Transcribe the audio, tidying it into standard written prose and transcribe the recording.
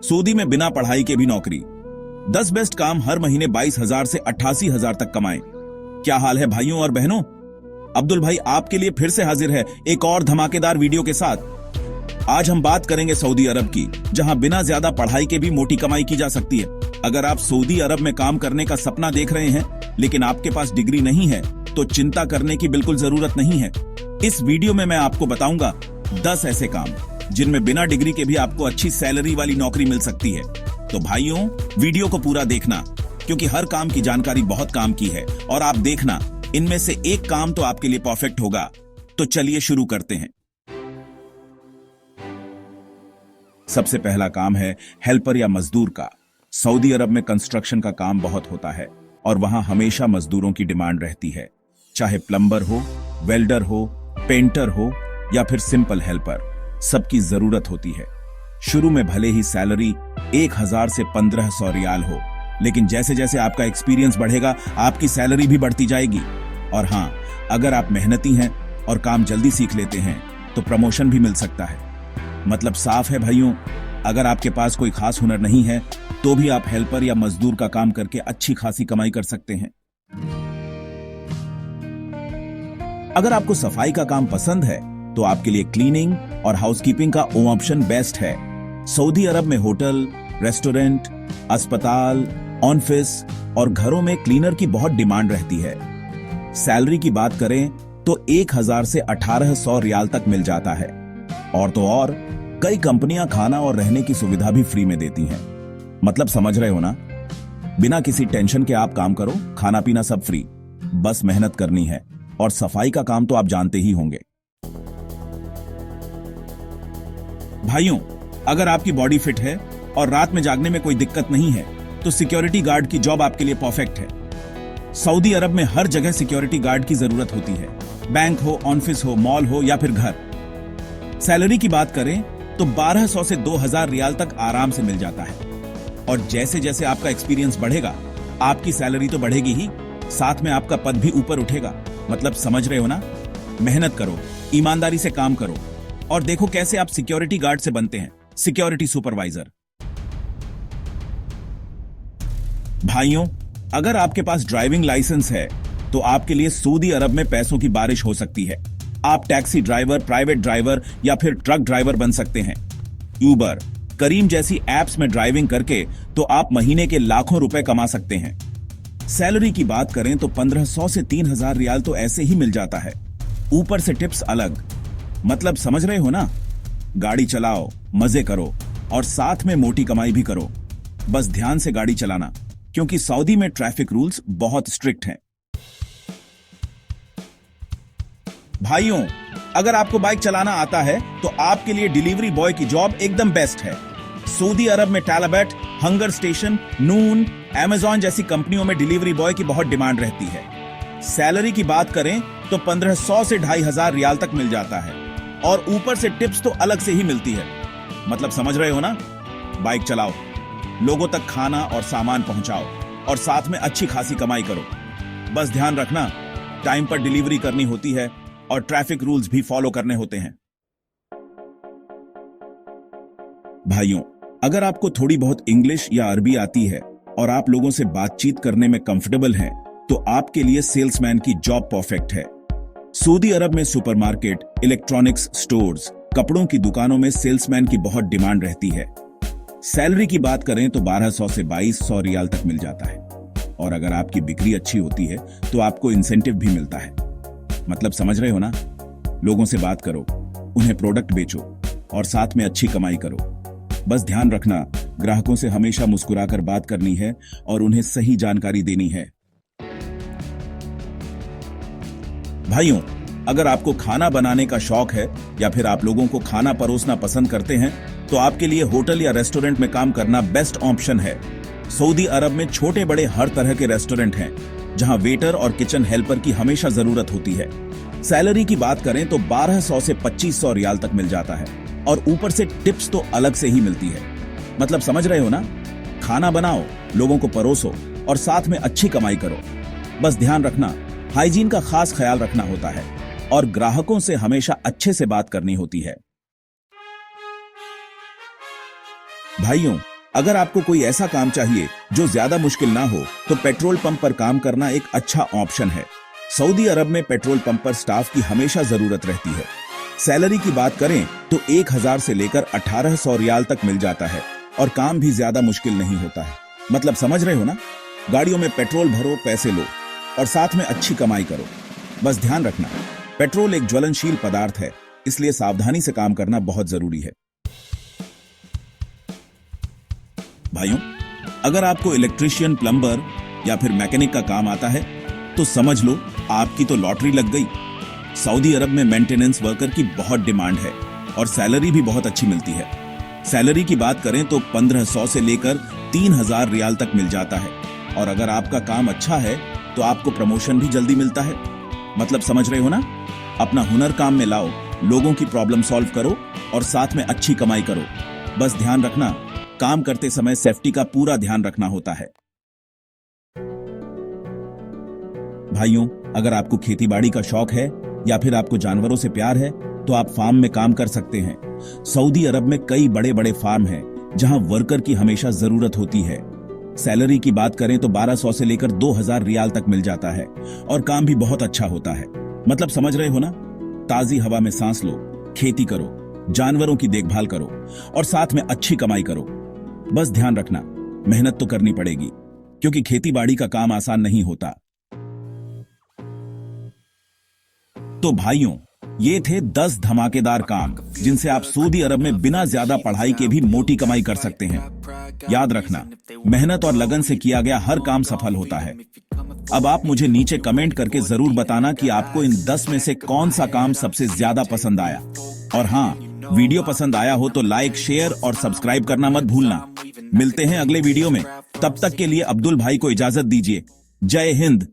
Saudi में बिना पढ़ाई के भी नौकरी। 10 बेस्ट काम हर महीने 22,000 से 88,000 तक कमाएं। क्या हाल है भाइयों और बहनों? अब्दुल भाई आपके लिए फिर से हाजिर है एक और धमाकेदार वीडियो के साथ। आज हम बात करेंगे सऊदी अरब की, जहां बिना ज्यादा पढ़ाई के भी मोटी कमाई की जा सकती है। अगर आप सऊदी अरब में काम करने का सपना देख रहे हैं लेकिन आपके पास डिग्री नहीं है तो चिंता करने की बिल्कुल जरूरत नहीं है। इस वीडियो में मैं आपको बताऊंगा 10 ऐसे काम जिनमें बिना डिग्री के भी आपको अच्छी सैलरी वाली नौकरी मिल सकती है। तो भाइयों वीडियो को पूरा देखना, क्योंकि हर काम की जानकारी बहुत काम की है और आप देखना इनमें से एक काम तो आपके लिए परफेक्ट होगा। तो चलिए शुरू करते हैं। सबसे पहला काम है हेल्पर या मजदूर का। सऊदी अरब में कंस्ट्रक्शन का काम बहुत होता है और वहां हमेशा मजदूरों की डिमांड रहती है, चाहे प्लम्बर हो, वेल्डर हो, पेंटर हो या फिर सिंपल हेल्पर, सबकी जरूरत होती है। शुरू में भले ही सैलरी 1,000 से 1,500 रियाल हो, लेकिन जैसे जैसे आपका एक्सपीरियंस बढ़ेगा आपकी सैलरी भी बढ़ती जाएगी। और हां, अगर आप मेहनती हैं और काम जल्दी सीख लेते हैं तो प्रमोशन भी मिल सकता है। मतलब साफ है भाइयों, अगर आपके पास कोई खास हुनर नहीं है तो भी आप हेल्पर या मजदूर का काम करके अच्छी खासी कमाई कर सकते हैं। अगर आपको सफाई का काम पसंद है तो आपके लिए क्लीनिंग और हाउसकीपिंग का ऑप्शन बेस्ट है। सऊदी अरब में होटल, रेस्टोरेंट, अस्पताल, ऑफिस और घरों में क्लीनर की बहुत डिमांड रहती है। सैलरी की बात करें तो 1,000 से 1,800 रियाल तक मिल जाता है। और तो और कई कंपनियां खाना और रहने की सुविधा भी फ्री में देती हैं। मतलब समझ रहे हो ना? बिना किसी टेंशन के आप काम करो, खाना पीना सब फ्री, बस मेहनत करनी है। और सफाई का काम तो आप जानते ही होंगे। भाइयों, अगर आपकी बॉडी फिट है और रात में जागने में कोई दिक्कत नहीं है तो सिक्योरिटी गार्ड की जॉब आपके लिए परफेक्ट है। सऊदी अरब में हर जगह सिक्योरिटी गार्ड की जरूरत होती है, बैंक हो, ऑफिस हो, मॉल हो या फिर घर। सैलरी की बात करें तो 1,200 से 2,000 रियाल तक आराम से मिल जाता है। और जैसे जैसे आपका एक्सपीरियंस बढ़ेगा आपकी सैलरी तो बढ़ेगी ही, साथ में आपका पद भी ऊपर उठेगा। मतलब समझ रहे हो ना? मेहनत करो, ईमानदारी से काम करो और देखो कैसे आप सिक्योरिटी गार्ड से बनते हैं सिक्योरिटी सुपरवाइजर। भाइयों, अगर आपके पास ड्राइविंग लाइसेंस है तो आपके लिए सऊदी अरब में पैसों की बारिश हो सकती है। आप टैक्सी ड्राइवर, प्राइवेट ड्राइवर या फिर ट्रक ड्राइवर बन सकते हैं। यूबर, करीम जैसी एप्स में ड्राइविंग करके तो आप महीने के लाखों रुपए कमा सकते हैं। सैलरी की बात करें तो 1,500 से 3,000 रियाल तो ऐसे ही मिल जाता है, ऊपर से टिप्स अलग। मतलब समझ रहे हो ना? गाड़ी चलाओ, मजे करो और साथ में मोटी कमाई भी करो। बस ध्यान से गाड़ी चलाना, क्योंकि सऊदी में ट्रैफिक रूल्स बहुत स्ट्रिक्ट हैं। भाइयों, अगर आपको बाइक चलाना आता है तो आपके लिए डिलीवरी बॉय की जॉब एकदम बेस्ट है। सऊदी अरब में टालाबैट, हंगर स्टेशन, नून, अमेज़न जैसी कंपनियों में डिलीवरी बॉय की बहुत डिमांड रहती है। सैलरी की बात करें तो 1,500 से 2,500 रियाल तक मिल जाता है और ऊपर से टिप्स तो अलग से ही मिलती है। मतलब समझ रहे हो ना? बाइक चलाओ, लोगों तक खाना और सामान पहुंचाओ और साथ में अच्छी खासी कमाई करो। बस ध्यान रखना, टाइम पर डिलीवरी करनी होती है और ट्रैफिक रूल्स भी फॉलो करने होते हैं। भाइयों, अगर आपको थोड़ी बहुत इंग्लिश या अरबी आती है और आप लोगों से बातचीत करने में कंफर्टेबल हैं, तो आपके लिए सेल्समैन की जॉब परफेक्ट है। सऊदी अरब में सुपरमार्केट, इलेक्ट्रॉनिक्स स्टोर्स, कपड़ों की दुकानों में सेल्समैन की बहुत डिमांड रहती है। सैलरी की बात करें तो 1,200 से 2,200 रियाल तक मिल जाता है और अगर आपकी बिक्री अच्छी होती है तो आपको इंसेंटिव भी मिलता है। मतलब समझ रहे हो ना? लोगों से बात करो, उन्हें प्रोडक्ट बेचो और साथ में अच्छी कमाई करो। बस ध्यान रखना, ग्राहकों से हमेशा मुस्कुराकर बात करनी है और उन्हें सही जानकारी देनी है। भाइयों, अगर आपको खाना बनाने का शौक है या फिर आप लोगों को खाना परोसना पसंद करते हैं तो आपके लिए होटल या रेस्टोरेंट में काम करना बेस्ट ऑप्शन है। सऊदी अरब में छोटे बड़े हर तरह के रेस्टोरेंट हैं जहां वेटर और किचन हेल्पर की हमेशा जरूरत होती है। सैलरी की बात करें तो 1,200 से 2,500 रियाल तक मिल जाता है और ऊपर से टिप्स तो अलग से ही मिलती है। मतलब समझ रहे हो ना? खाना बनाओ, लोगों को परोसो और साथ में अच्छी कमाई करो। बस ध्यान रखना, हाइजीन का खास ख्याल रखना होता है और ग्राहकों से हमेशा अच्छे से बात करनी होती है। भाइयों, अगर आपको कोई ऐसा काम चाहिए जो ज्यादा मुश्किल ना हो तो पेट्रोल पंप पर काम करना एक अच्छा ऑप्शन है। सऊदी अरब में पेट्रोल पंप पर स्टाफ की हमेशा जरूरत रहती है। सैलरी की बात करें तो 1000 से लेकर 1800 रियाल तक मिल जाता है और काम भी ज्यादा मुश्किल नहीं होता है। मतलब समझ रहे हो ना? गाड़ियों में पेट्रोल भरो, पैसे लो और साथ में अच्छी कमाई करो। बस ध्यान रखना, पेट्रोल एक ज्वलनशील पदार्थ है, इसलिए सावधानी से काम करना बहुत जरूरी है। भाइयों, अगर आपको इलेक्ट्रिशियन, प्लम्बर या फिर मैकेनिक का काम आता है तो समझ लो आपकी तो लॉटरी लग गई। सऊदी अरब में मेंटेनेंस वर्कर की बहुत डिमांड है और सैलरी भी बहुत अच्छी मिलती है। सैलरी की बात करें तो 1500 से लेकर 3000 रियाल तक मिल जाता है और अगर आपका काम अच्छा है तो आपको प्रमोशन भी जल्दी मिलता है। मतलब समझ रहे हो ना? अपना हुनर काम में लाओ, लोगों की प्रॉब्लम सॉल्व करो और साथ में अच्छी कमाई करो। बस ध्यान रखना, काम करते समय सेफ्टी का पूरा ध्यान रखना होता है। भाइयों, अगर आपको खेती बाड़ी का शौक है या फिर आपको जानवरों से प्यार है तो आप फार्म में काम कर सकते हैं। सऊदी अरब में कई बड़े बड़े फार्म हैं जहां वर्कर की हमेशा जरूरत होती है। सैलरी की बात करें तो 1200 से लेकर 2000 रियाल तक मिल जाता है और काम भी बहुत अच्छा होता है। मतलब समझ रहे हो ना? ताजी हवा में सांस लो, खेती करो, जानवरों की देखभाल करो और साथ में अच्छी कमाई करो। बस ध्यान रखना, मेहनत तो करनी पड़ेगी क्योंकि खेती बाड़ी का काम आसान नहीं होता। तो भाइयों, ये थे 10 धमाकेदार काम जिनसे आप सऊदी अरब में बिना ज्यादा पढ़ाई के भी मोटी कमाई कर सकते हैं। याद रखना, मेहनत और लगन से किया गया हर काम सफल होता है। अब आप मुझे नीचे कमेंट करके जरूर बताना कि आपको इन 10 में से कौन सा काम सबसे ज्यादा पसंद आया। और हाँ, वीडियो पसंद आया हो तो लाइक, शेयर और सब्सक्राइब करना मत भूलना। मिलते हैं अगले वीडियो में, तब तक के लिए अब्दुल भाई को इजाजत दीजिए। जय हिंद।